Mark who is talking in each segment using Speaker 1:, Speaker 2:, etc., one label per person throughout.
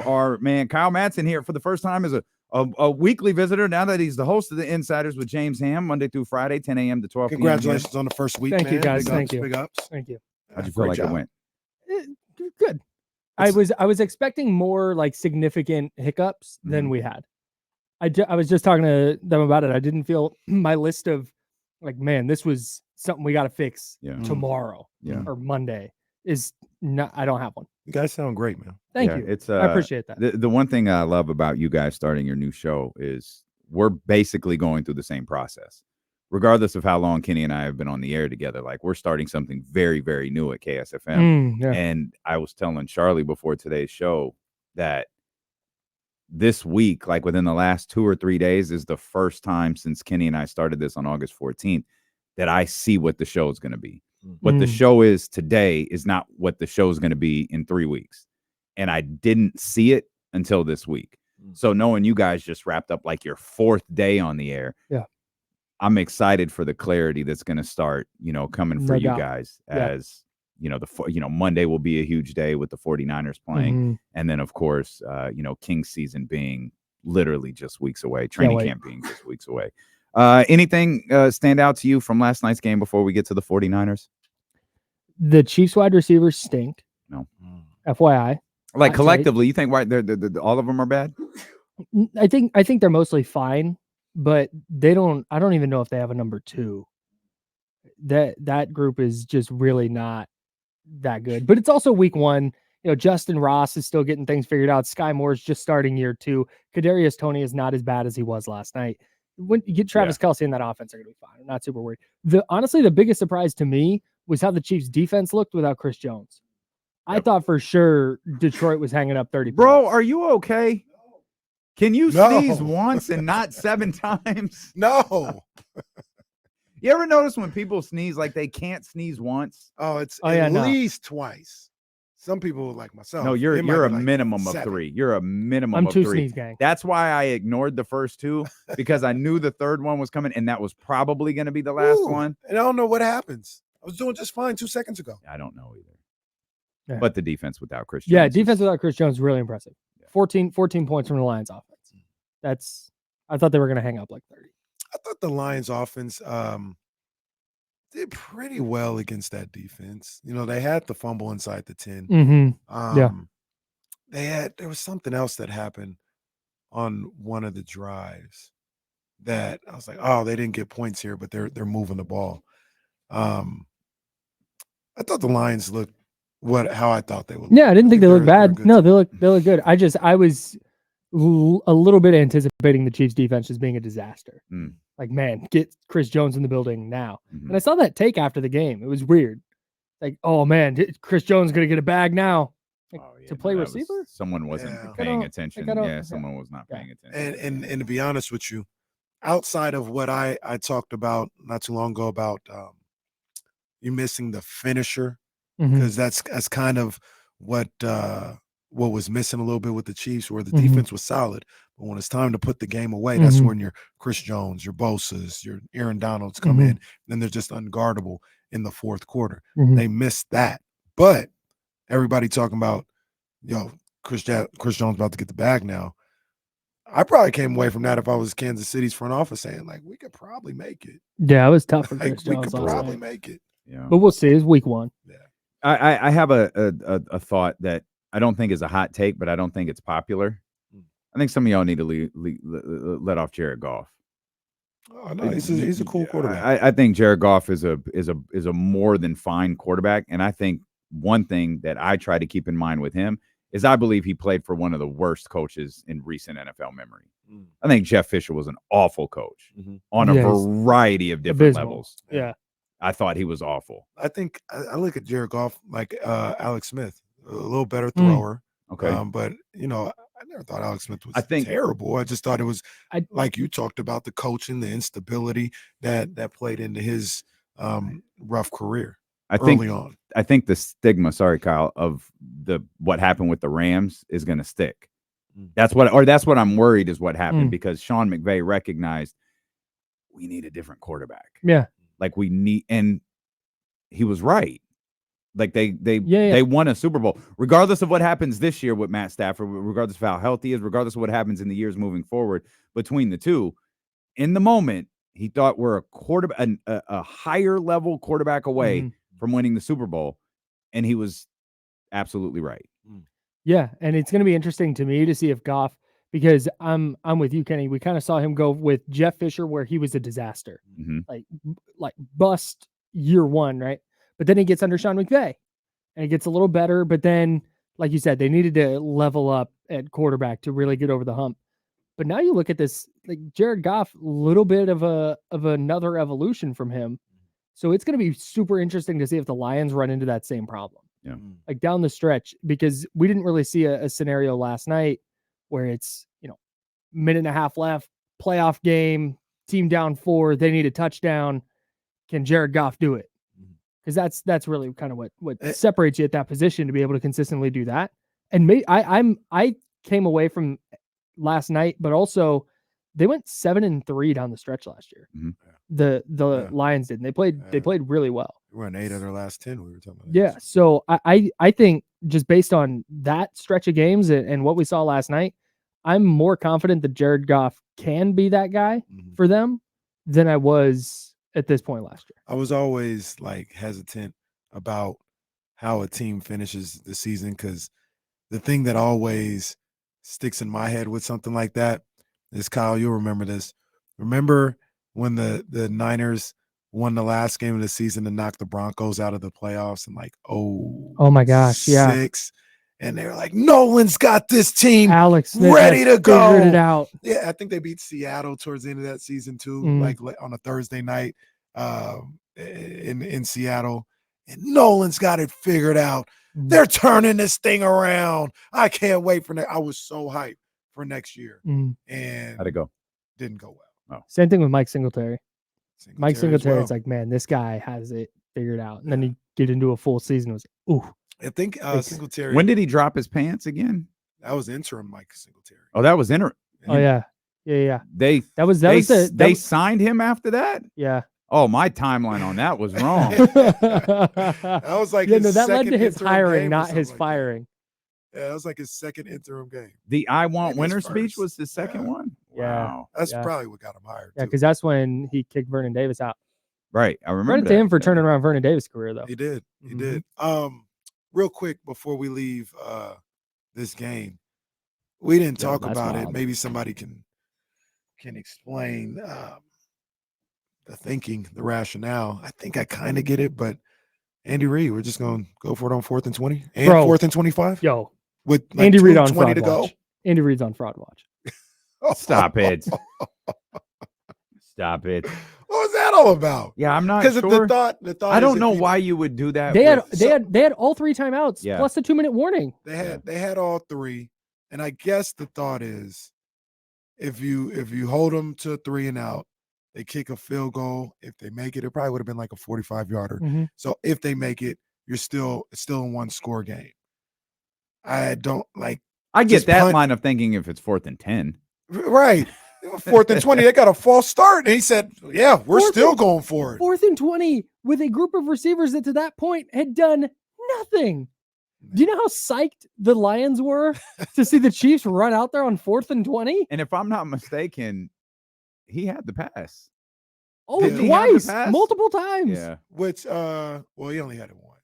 Speaker 1: our man Kyle Madson here for the first time as a weekly visitor. Now that he's the host of the Insiders with James Ham, Monday through Friday, 10 a.m. to 12 p.m.
Speaker 2: Congratulations on the first week,
Speaker 3: Thank
Speaker 2: man.
Speaker 3: you, guys.
Speaker 2: Big
Speaker 3: Thank
Speaker 2: ups,
Speaker 3: you.
Speaker 2: Big ups.
Speaker 3: Thank you.
Speaker 1: How'd you feel like it went?
Speaker 3: Good. I was expecting more like significant hiccups than we had. I was just talking to them about it. I didn't feel my list of like, man, this was something we got to fix tomorrow or Monday is not. I don't have one.
Speaker 2: You guys sound great, man.
Speaker 3: Thank you. I appreciate that.
Speaker 1: The one thing I love about you guys starting your new show is we're basically going through the same process. Regardless of how long Kenny and I have been on the air together, like we're starting something very, very new at KSFM. And I was telling Charlie before today's show that this week, like within the last 2 or 3 days, is the first time since Kenny and I started this on August 14th that I see what the show is going to be. What the show is today is not what the show is going to be in 3 weeks. And I didn't see it until this week. So knowing you guys just wrapped up like your 4th day on the air.
Speaker 3: Yeah.
Speaker 1: I'm excited for the clarity that's going to start, coming for you guys as, Monday will be a huge day with the 49ers playing. And then, of course, Kings season being literally just weeks away, training camp being just weeks away. Anything stand out to you from last night's game before we get to the 49ers?
Speaker 3: The Chiefs wide receivers stink.
Speaker 1: No.
Speaker 3: FYI.
Speaker 1: Like collectively, you think all of them are bad?
Speaker 3: I think they're mostly fine. But I don't even know if they have a number 2. That group is just really not that good. But it's also week 1. Justin Ross is still getting things figured out. Sky Moore's just starting year 2. Kadarius Toney is not as bad as he was last night. When you get Travis Kelce in that offense, they're going to be fine. I'm not super worried. Honestly, the biggest surprise to me was how the Chiefs defense looked without Chris Jones. I thought for sure Detroit was hanging up 30
Speaker 1: Bro,
Speaker 3: points.
Speaker 1: are you okay? Can you sneeze once and not 7 times?
Speaker 2: No.
Speaker 1: You ever notice when people sneeze, like they can't sneeze once?
Speaker 2: Oh, it's at least twice. Some people like myself.
Speaker 1: No, you're a minimum of 3. You're a minimum of 3.
Speaker 3: I'm 2 sneeze gang.
Speaker 1: That's why I ignored the first 2 because I knew the third one was coming, and that was probably going to be the last one.
Speaker 2: And I don't know what happens. I was doing just fine 2 seconds ago.
Speaker 1: I don't know either.
Speaker 3: Yeah.
Speaker 1: But the defense without Chris Jones.
Speaker 3: Yeah, defense without Chris Jones is really impressive. 14 points from the Lions offense. I thought they were going to hang up like 30.
Speaker 2: I thought the Lions offense did pretty well against that defense. They had the fumble inside the 10. There was something else that happened on one of the drives that I was like, oh, they didn't get points here, but they're moving the ball. I thought the Lions looked how I thought they would.
Speaker 3: Yeah, I didn't think they looked bad. No, they look good. I was a little bit anticipating the Chiefs defense as being a disaster. Like, man, get Chris Jones in the building now. And I saw that take after the game. It was weird. Like, oh man, Chris Jones going to get a bag now to play receiver?
Speaker 1: Someone wasn't paying attention. Someone was not paying attention.
Speaker 2: And to be honest with you, outside of what I talked about not too long ago about you missing the finisher, because that's kind of what was missing a little bit with the Chiefs, where the defense was solid. But when it's time to put the game away, that's when your Chris Jones, your Bosa's, your Aaron Donalds come in, and then they're just unguardable in the fourth quarter. They missed that. But everybody talking about, Chris Jones about to get the bag now. I probably came away from that if I was Kansas City's front office saying, like, we could probably make it.
Speaker 3: Yeah, it was tough for Chris Jones.
Speaker 2: We could probably make it.
Speaker 1: Yeah.
Speaker 3: But we'll see. It's week 1.
Speaker 2: Yeah.
Speaker 1: I have a thought that I don't think is a hot take, but I don't think it's popular. I think some of y'all need to let off Jared Goff.
Speaker 2: Oh no, he's a cool quarterback.
Speaker 1: I think Jared Goff is a more than fine quarterback, and I think one thing that I try to keep in mind with him is I believe he played for one of the worst coaches in recent NFL memory. I think Jeff Fisher was an awful coach on a variety of different levels.
Speaker 3: Yeah.
Speaker 1: I thought he was awful.
Speaker 2: I think I look at Jared Goff like Alex Smith, a little better thrower.
Speaker 1: Okay.
Speaker 2: But, I never thought Alex Smith was terrible. I just thought it was, like you talked about, the coaching, the instability that played into his rough career early on.
Speaker 1: I think the stigma, sorry, Kyle, of what happened with the Rams is going to stick. That's what I'm worried is what happened because Sean McVay recognized we need a different quarterback.
Speaker 3: Yeah.
Speaker 1: Like we need, and he was right. Like they won a Super Bowl, regardless of what happens this year with Matt Stafford, regardless of how healthy he is, regardless of what happens in the years moving forward between the two. In the moment, he thought we're a higher level quarterback away from winning the Super Bowl, and he was absolutely right.
Speaker 3: Yeah, and it's going to be interesting to me to see if Goff, because I'm with you, Kenny. We kind of saw him go with Jeff Fisher, where he was a disaster, like bust year one, right? But then he gets under Sean McVay, and it gets a little better. But then, like you said, they needed to level up at quarterback to really get over the hump. But now you look at this, like Jared Goff, a little bit of another evolution from him. So it's going to be super interesting to see if the Lions run into that same problem.
Speaker 1: Yeah.
Speaker 3: Like down the stretch, because we didn't really see a scenario last night where it's, minute and a half left, playoff game, team down 4, they need a touchdown. Can Jared Goff do it? Because that's really kind of what separates you at that position, to be able to consistently do that. And I came away from last night, but also they went 7-3 down the stretch last year. The Lions did, and they played really well.
Speaker 2: We won 8 of their last 10. We were talking about.
Speaker 3: Yeah, so I think just based on that stretch of games and what we saw last night, I'm more confident that Jared Goff can be that guy for them than I was at this point last year.
Speaker 2: I was always like hesitant about how a team finishes the season, because the thing that always sticks in my head with something like that is, Kyle, you'll remember this. Remember when the Niners won the last game of the season to knock the Broncos out of the playoffs, and
Speaker 3: oh my gosh,
Speaker 2: 6, and they were like, Nolan's got this team
Speaker 3: Alex Smith
Speaker 2: ready to go.
Speaker 3: Figured it out.
Speaker 2: Yeah, I think they beat Seattle towards the end of that season too, like on a Thursday night in Seattle. And Nolan's got it figured out. They're turning this thing around. I can't wait for next. I was so hyped for next year. And
Speaker 1: how'd it go?
Speaker 2: Didn't go well.
Speaker 3: Oh. Same thing with Mike Singletary. Mike Singletary,
Speaker 2: well.
Speaker 3: It's like, man, this guy has it figured out. And then you get into a full season. It was, ooh.
Speaker 2: I think Singletary.
Speaker 1: When did he drop his pants again?
Speaker 2: That was interim Mike Singletary.
Speaker 1: Oh, that was interim.
Speaker 3: Oh yeah.
Speaker 1: They signed him after that.
Speaker 3: Yeah.
Speaker 1: Oh, my timeline on that was wrong.
Speaker 2: That was like
Speaker 3: that led to his hiring, not his firing.
Speaker 2: Yeah, that was like his second interim game.
Speaker 1: The I Want Winner speech was the second one.
Speaker 3: Yeah.
Speaker 1: Wow.
Speaker 2: That's probably what got him hired.
Speaker 3: Yeah, because that's when he kicked Vernon Davis out.
Speaker 1: Right. I remember.
Speaker 3: Credit to him for turning around Vernon Davis' career, though.
Speaker 2: He did. He did. Real quick before we leave this game, we didn't talk about it. Maybe somebody can explain the thinking, the rationale. I think I kind of get it, but Andy Reid, we're just going to go for it on 4th and 20 and 4th and 25.
Speaker 3: Yo,
Speaker 2: with like
Speaker 3: Andy Reid on
Speaker 2: 20
Speaker 3: fraud
Speaker 2: to go.
Speaker 3: watch. Andy Reid's on fraud watch.
Speaker 1: Stop it. Stop it.
Speaker 2: What was that all about?
Speaker 1: Yeah, I'm not sure.
Speaker 2: Because the thought.
Speaker 1: I don't know why you would do that.
Speaker 3: They had all 3 timeouts plus the 2-minute warning.
Speaker 2: They had all 3, and I guess the thought is, if you hold them to 3 and out, they kick a field goal. If they make it, it probably would have been like a 45-yarder. So if they make it, it's still a 1-score game. I don't like.
Speaker 1: I get that line of thinking if it's 4th and 10.
Speaker 2: Right. 4th and 20, they got a false start. And he said, yeah, we're still going for it.
Speaker 3: 4th and 20 with a group of receivers that to that point had done nothing. Do you know how psyched the Lions were to see the Chiefs run out there on 4th and 20?
Speaker 1: And if I'm not mistaken, he had the pass.
Speaker 3: Oh, twice, multiple times.
Speaker 2: Yeah. Which, he only had it once.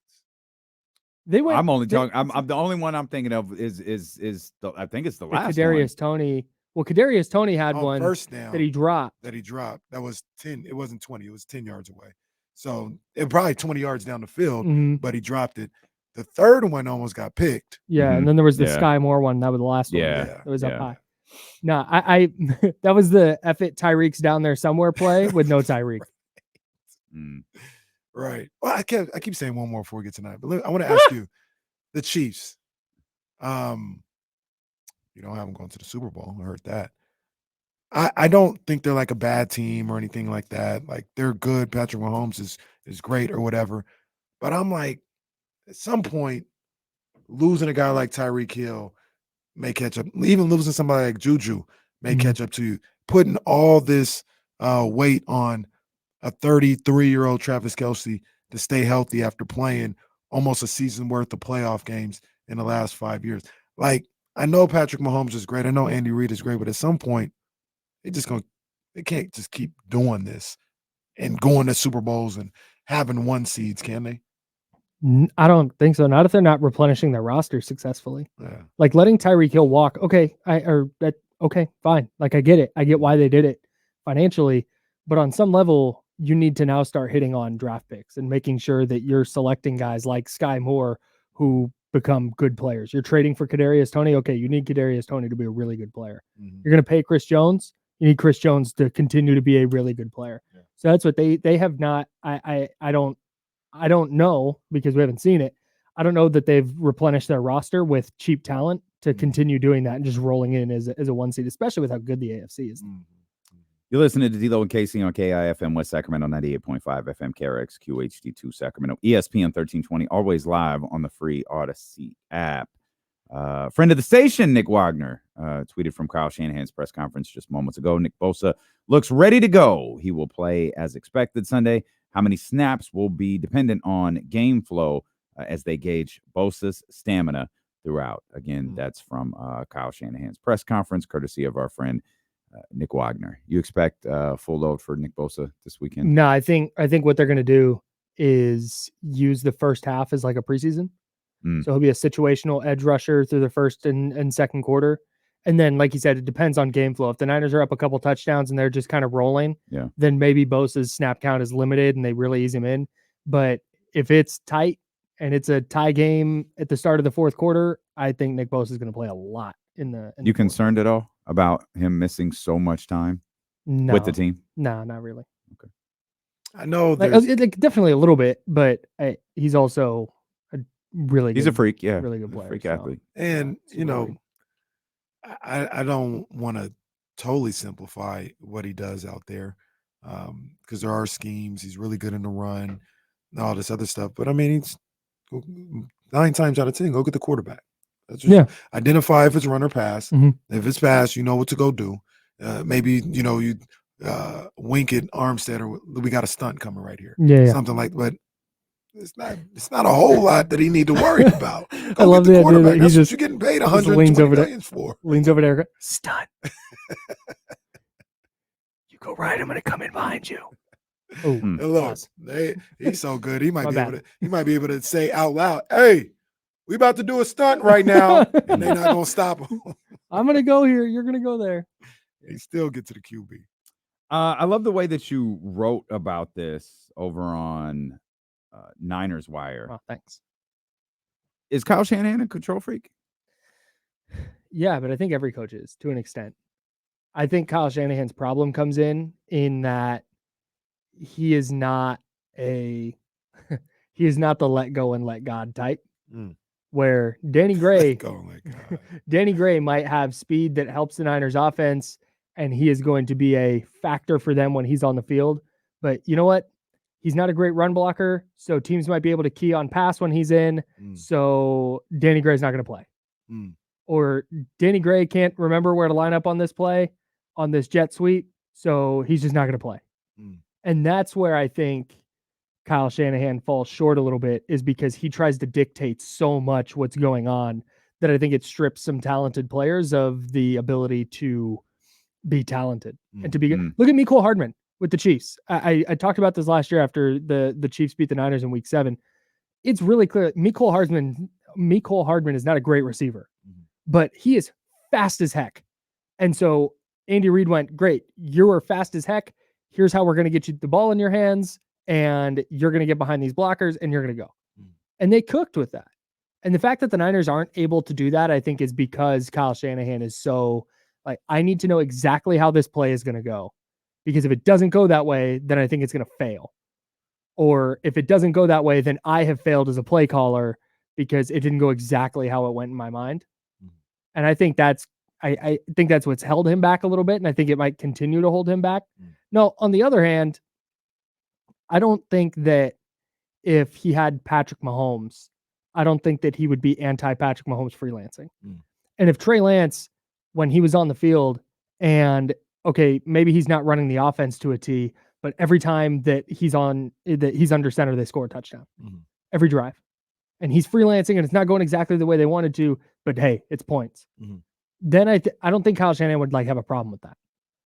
Speaker 3: They went.
Speaker 1: I'm only talking. I'm the only one I'm thinking of is I think it's the last
Speaker 3: Kadarius Toney. Well, Kadarius Toney had
Speaker 2: on
Speaker 3: one
Speaker 2: first down
Speaker 3: that he dropped.
Speaker 2: That was 10. It wasn't 20. It was 10 yards away. So it probably 20 yards down the field, but he dropped it. The third one almost got picked.
Speaker 3: Yeah, and then there was the Sky Moore one. That was the last one.
Speaker 1: Yeah,
Speaker 3: it was up high. No, I that was the F it Tyreek's down there somewhere play with no Tyreek.
Speaker 2: Right. Well, I keep saying one more before we get tonight, but I want to ask you, the Chiefs. You don't have them going to the Super Bowl. I heard that. I don't think they're like a bad team or anything like that. Like, they're good. Patrick Mahomes is great or whatever. But I'm like, at some point, losing a guy like Tyreek Hill may catch up. Even losing somebody like Juju may catch up to you. Putting all this weight on a 33-year-old Travis Kelce to stay healthy after playing almost a season worth of playoff games in the last 5 years. Like, I know Patrick Mahomes is great. I know Andy Reid is great, but at some point, they can't just keep doing this and going to Super Bowls and having 1 seeds, can they?
Speaker 3: I don't think so. Not if they're not replenishing their roster successfully.
Speaker 2: Yeah.
Speaker 3: Like letting Tyreek Hill walk. Okay, okay, fine. Like I get it. I get why they did it financially, but on some level, you need to now start hitting on draft picks and making sure that you're selecting guys like Sky Moore who become good players. You're trading for Kadarius Toney. Okay, you need Kadarius Toney to be a really good player.
Speaker 2: Mhm.
Speaker 3: You're going to pay Chris Jones. You need Chris Jones to continue to be a really good player.
Speaker 2: Yeah.
Speaker 3: So that's what they have not. I don't know because we haven't seen it. I don't know that they've replenished their roster with cheap talent to continue doing that and just rolling in as a 1 seed, especially with how good the AFC is.
Speaker 1: You're listening to D'Lo and Casey on KIFM West Sacramento 98.5 FM, KRX QHD2 Sacramento, ESPN 1320, always live on the free Odyssey app. Friend of the station, Nick Wagner, tweeted from Kyle Shanahan's press conference just moments ago. Nick Bosa looks ready to go. He will play as expected Sunday. How many snaps will be dependent on game flow as they gauge Bosa's stamina throughout. Again, that's from Kyle Shanahan's press conference, courtesy of our friend Nick Wagner. You expect full load for Nick Bosa this weekend?
Speaker 3: No, I think what they're going to do is use the first half as like a preseason. So he'll be a situational edge rusher through the first and second quarter. And then, like you said, it depends on game flow. If the Niners are up a couple touchdowns and they're just kind of rolling, then maybe Bosa's snap count is limited and they really ease him in. But if it's tight and it's a tie game at the start of the fourth quarter, I think Nick Bosa is going to play a lot in the.
Speaker 1: You concerned at all about him missing so much time with the team?
Speaker 3: No, not really.
Speaker 1: Okay.
Speaker 2: I know
Speaker 3: like definitely a little bit, but he's also he's
Speaker 2: a
Speaker 1: freak, yeah,
Speaker 3: really good player,
Speaker 1: freak athlete.
Speaker 2: And I don't want to totally simplify what he does out there, because there are schemes. He's really good in the run and all this other stuff. But I mean, he's 9 times out of 10, go get the quarterback. That's just identify if it's run or pass. If it's pass, you know what to go do. Maybe you wink at Armstead, or we got a stunt coming right here. Something like. But it's not a whole lot that he need to worry about.
Speaker 3: I love the idea that
Speaker 2: that's what you're getting paid $120 million for.
Speaker 3: Leans over there, stunt. You go right. I'm going to come in behind you. Oh,
Speaker 2: look, he's so good. He might be able to say out loud, "Hey, we about to do a stunt right now," and they're not going to stop him.
Speaker 3: I'm going to go here. You're going to go there.
Speaker 2: He still get to the QB.
Speaker 1: I love the way that you wrote about this over on Niners Wire.
Speaker 3: Oh, thanks.
Speaker 1: Is Kyle Shanahan a control freak?
Speaker 3: Yeah, but I think every coach is, to an extent. I think Kyle Shanahan's problem comes in that he is not the let go and let God type. Where Danny Gray might have speed that helps the Niners offense, and he is going to be a factor for them when he's on the field. But you know what? He's not a great run blocker, so teams might be able to key on pass when he's in. So Danny Gray's not going to play. Or Danny Gray can't remember where to line up on this play, on this jet sweep, so he's just not going to play. And that's where I think Kyle Shanahan falls short a little bit, is because he tries to dictate so much what's going on that I think it strips some talented players of the ability to be talented and to be good. Look at Mecole Hardman with the Chiefs. I talked about this last year after the Chiefs beat the Niners in week 7. It's really clear Mecole Hardman is not a great receiver, but he is fast as heck. And so Andy Reid went, great, you're fast as heck. Here's how we're going to get you the ball in your hands, and you're going to get behind these blockers, and you're going to go. And they cooked with that. And the fact that the Niners aren't able to do that, I think, is because Kyle Shanahan is so like, I need to know exactly how this play is going to go. Because if it doesn't go that way, then I think it's going to fail. Or if it doesn't go that way, then I have failed as a play caller because it didn't go exactly how it went in my mind. And I think I think that's what's held him back a little bit. And I think it might continue to hold him back. No, on the other hand, I don't think that if he had Patrick Mahomes, I don't think that he would be anti-Patrick Mahomes freelancing. And if Trey Lance, when he was on the field, and okay, maybe he's not running the offense to a T, but every time that he's under center, they score a touchdown. Every drive. and he's freelancing and it's not going exactly the way they wanted to, but hey, it's points.
Speaker 2: Mhm.
Speaker 3: Then I don't think Kyle Shanahan would like have a problem with that.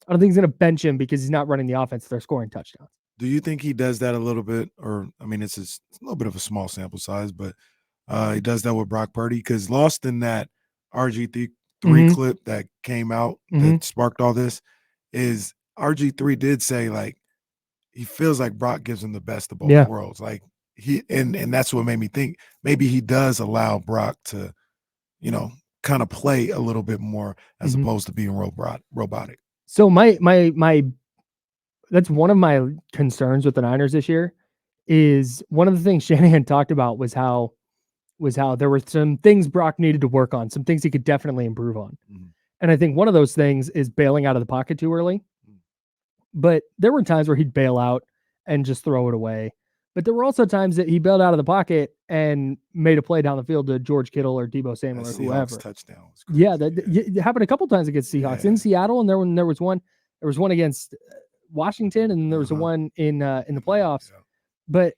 Speaker 3: I don't think he's going to bench him because he's not running the offense. They're scoring touchdowns.
Speaker 2: Do you think he does that a little bit? Or, I mean, it's a little bit of a small sample size, but he does that with Brock Purdy? Because lost in that RG3 clip that came out that sparked all this is RG3 did say, like, he feels like Brock gives him the best of both worlds. Like, and that's what made me think maybe he does allow Brock to, kind of play a little bit more as opposed to being robotic.
Speaker 3: So my that's one of my concerns with the Niners this year. Is one of the things Shanahan talked about was how there were some things Brock needed to work on, some things he could definitely improve on. And I think one of those things is bailing out of the pocket too early. But there were times where he'd bail out and just throw it away. But there were also times that he bailed out of the pocket and made a play down the field to George Kittle or Deebo Samuel or whoever.
Speaker 2: Touchdown.
Speaker 3: Yeah, it happened a couple times against Seahawks in Seattle, and there was one against Washington, and there was one in the playoffs.
Speaker 2: Yeah.
Speaker 3: But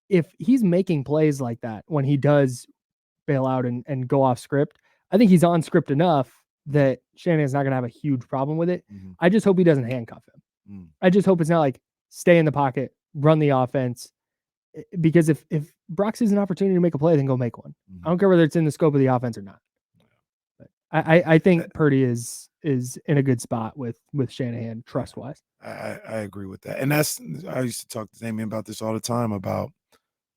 Speaker 3: if he's making plays like that when he does bail out and go off script, I think he's on script enough that Shanahan's not going to have a huge problem with it. I just hope he doesn't handcuff him. I just hope it's not like stay in the pocket, run the offense. Because if Brock sees an opportunity to make a play, then go make one. I don't care whether it's in the scope of the offense or not. But I think Purdy is in a good spot with Shanahan trust wise.
Speaker 2: I agree with that, and I used to talk to Damien about this all the time about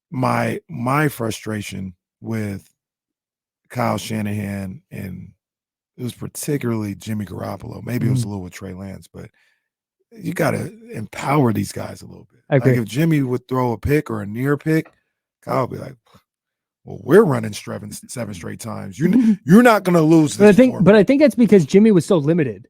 Speaker 2: my frustration with Kyle Shanahan, and it was particularly Jimmy Garoppolo. Maybe it was a little with Trey Lance, but you got to empower these guys a little bit.
Speaker 3: I agree.
Speaker 2: Like if Jimmy would throw a pick or a near pick, Kyle would be like, well, we're running seven straight times. You're not going to lose this.
Speaker 3: But I think that's because Jimmy was so limited.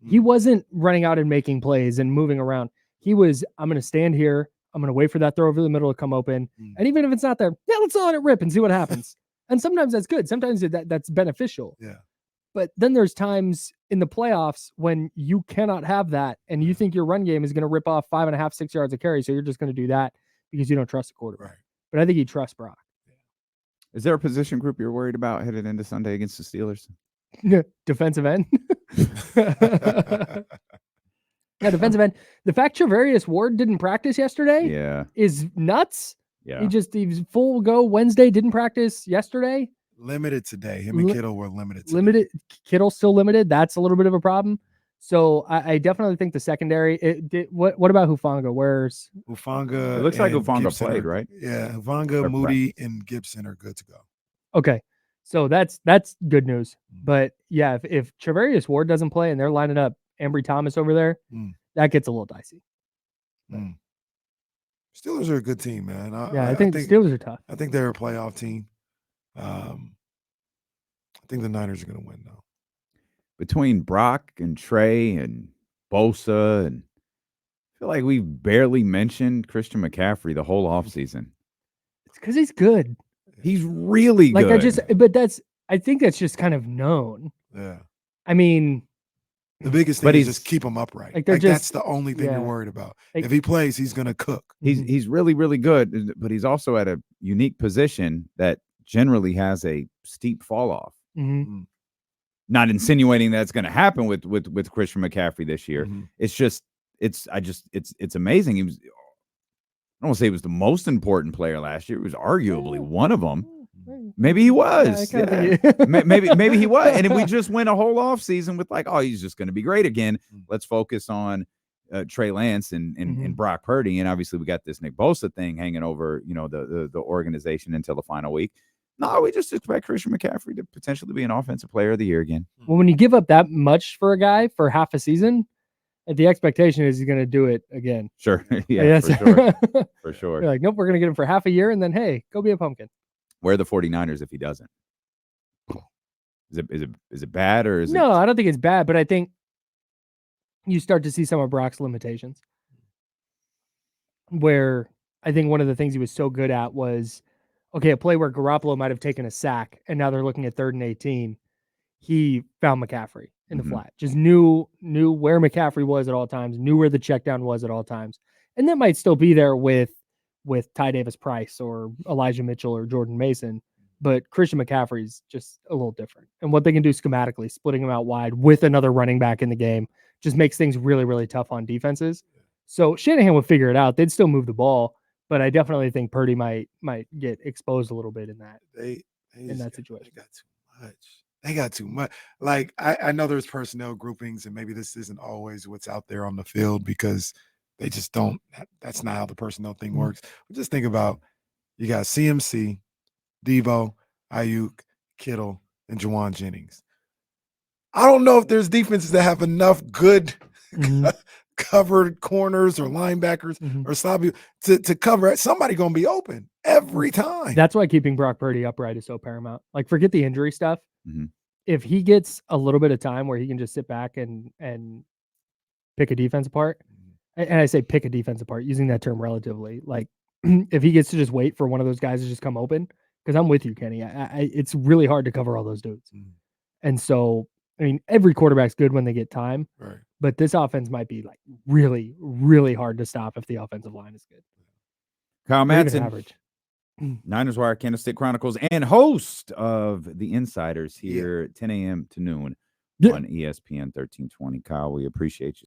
Speaker 3: He wasn't running out and making plays and moving around. He was, I'm going to stand here. I'm going to wait for that throw over the middle to come open. And even if it's not there, let's let it rip and see what happens. And sometimes that's good. Sometimes that's beneficial.
Speaker 2: Yeah.
Speaker 3: But then there's times in the playoffs when you cannot have that, and you think your run game is going to rip off 5.5, 6 yards of carry, so you're just going to do that because you don't trust the quarterback.
Speaker 2: Right.
Speaker 3: But I think you trust Brock.
Speaker 1: Is there a position group you're worried about headed into Sunday against the Steelers?
Speaker 3: Defensive end. Defensive end. The fact Travarius Ward didn't practice yesterday is nuts.
Speaker 2: Yeah.
Speaker 3: He was full go Wednesday, didn't practice yesterday.
Speaker 2: Limited today. Him and Kittle were limited.
Speaker 3: Limited. Kittle's still limited. That's a little bit of a problem. So I definitely think the secondary. What about Hufanga? Where's
Speaker 2: Hufanga?
Speaker 1: It looks like Hufanga
Speaker 2: Gibson
Speaker 1: played, right?
Speaker 2: Yeah, Hufanga, Moody, and Gibson are good to go.
Speaker 3: Okay, so that's good news. But yeah, if Travarius Ward doesn't play and they're lining up Ambry Thomas over there, that gets a little dicey.
Speaker 2: Steelers are a good team, man.
Speaker 3: I think the Steelers are tough.
Speaker 2: I think they're a playoff team. I think the Niners are going to win, though.
Speaker 1: Between Brock and Trey and Bosa, and I feel like we've barely mentioned Christian McCaffrey the whole offseason.
Speaker 3: It's because he's good.
Speaker 1: He's really good.
Speaker 3: I think that's just kind of known.
Speaker 2: Yeah.
Speaker 3: I mean,
Speaker 2: the biggest thing is just keep him upright.
Speaker 3: Like
Speaker 2: that's the only thing you're worried about. If he plays, he's going to cook.
Speaker 1: He's really, really good, but he's also at a unique position that generally has a steep fall off. Not insinuating that's going to happen with Christian McCaffrey this year. It's just it's amazing. He was, I don't want to say he was the most important player last year. He was arguably one of them. Maybe he was. Maybe he was. And if we just went a whole off season with like, oh, he's just going to be great again. Let's focus on Trey Lance and Brock Purdy. And obviously we got this Nick Bosa thing hanging over, the organization until the final week. No, we just expect Christian McCaffrey to potentially be an offensive player of the year again.
Speaker 3: Well, when you give up that much for a guy for half a season, the expectation is he's going to do it again.
Speaker 1: Sure. Yeah, for sure. For sure.
Speaker 3: You're like, nope, we're going to get him for half a year, and then, hey, go be a pumpkin.
Speaker 1: Where are the 49ers if he doesn't? Is it bad or is
Speaker 3: No, I don't think it's bad, but I think you start to see some of Brock's limitations. Where I think one of the things he was so good at was, okay, a play where Garoppolo might have taken a sack, and now they're looking at 3rd and 18. He found McCaffrey in the flat. Just knew where McCaffrey was at all times, knew where the check down was at all times. And that might still be there with with Ty Davis Price or Elijah Mitchell or Jordan Mason. But Christian McCaffrey's just a little different. And what they can do schematically, splitting him out wide with another running back in the game, just makes things really, really tough on defenses. So Shanahan would figure it out. They'd still move the ball, but I definitely think Purdy might get exposed a little bit in that situation.
Speaker 2: They got too much. They got too much. Like I know there's personnel groupings, and maybe this isn't always what's out there on the field because they just don't. That's not how the personnel thing works. But just think about you got CMC, Devo, Ayuk, Kittle, and Juwan Jennings. I don't know if there's defenses that have enough good covered corners or linebackers or sloppy to cover it. Somebody gonna be open every time.
Speaker 3: That's why keeping Brock Purdy upright is so paramount. Like, forget the injury stuff. If he gets a little bit of time where he can just sit back and pick a defense apart, and I say pick a defense apart using that term relatively, like if he gets to just wait for one of those guys to just come open, because I'm with you, Kenny. It's really hard to cover all those dudes. And so, I mean, every quarterback's good when they get time,
Speaker 2: Right.
Speaker 3: but this offense might be like really, really hard to stop if the offensive line is good.
Speaker 1: Kyle Madson,
Speaker 3: average.
Speaker 1: Niners Wire, Candlestick Chronicles, and host of The Insiders here at 10 a.m. to noon on ESPN 1320. Kyle, we appreciate you.